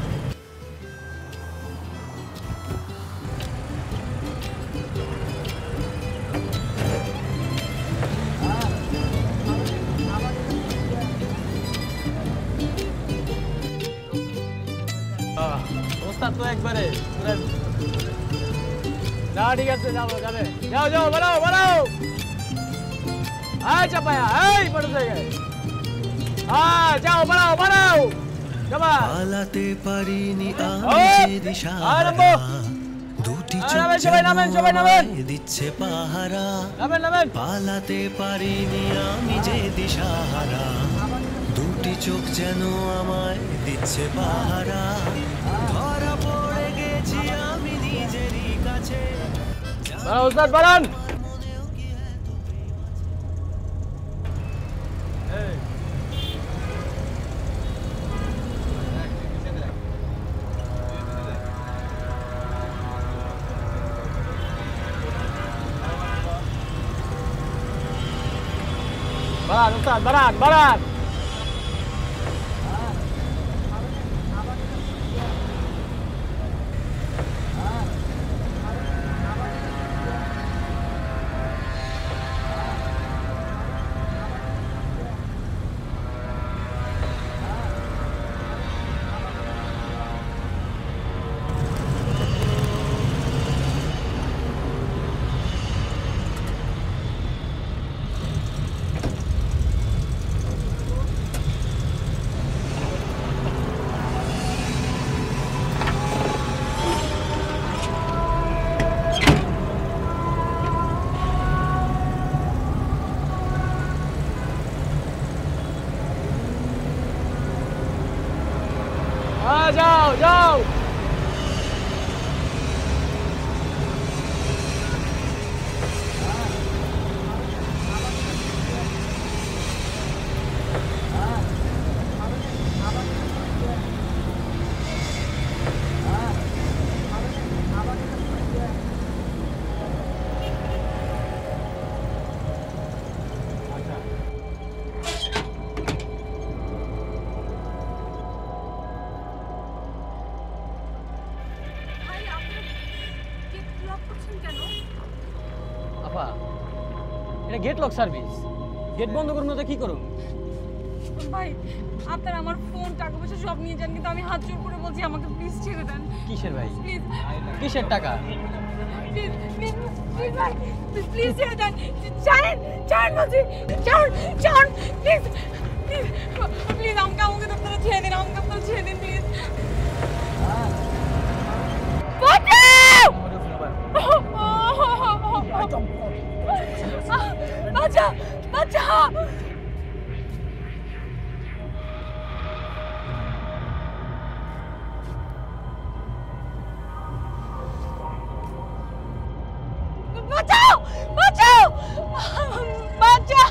ওস্তাদ তো একবারে না, ঠিক আছে, যাবো, যাবে, যাও যাও, বাড়াও বাড়াও। আয় চাপায়া, এই বড় জায়গায়, যাও, বাড়াও বাড়াও। পালাতে পারিনি আমি যে দিশাহারা, দুটি চোখ দিচ্ছে পাহারা। পালাতে পারিনি আমি যে দিশাহারা, দুটি চোখ যেন আমায় দিচ্ছে পাহারা। ধরা পড়ে গেছি আমি নিজেরই কাছে। ওস্তাদ বাড়ান। বাড়ান ওস্তাদ, বাড়ান বাড়ান। যাও যাও। আপা এটা গেট লক সার্ভিস, গেট বন্ধ করুন তো কি করুন? ভাই আপনার আমার ফোন টাকা পয়সা সব নিয়ে যান, কিন্তু আমি হাত জোর করে বলছি আমাকে প্লিজ ছেড়ে দেন। কিসের ভাই? প্লিজ কিসের টাকা? প্লিজ প্লিজ প্লিজ ভাই প্লিজ ছেড়ে দেন। ছাড়েন ছাড়েন বলছি, ছাড়ুন ছাড়ুন প্লিজ প্লিজ প্লিজ আমাকে আপনারা ছেড়ে দিন, আমাকে আপনারা ছেড়ে দিন প্লিজ। বাঁচা বাঁচা। বাঁচাও বাঁচাও বাঁচাও।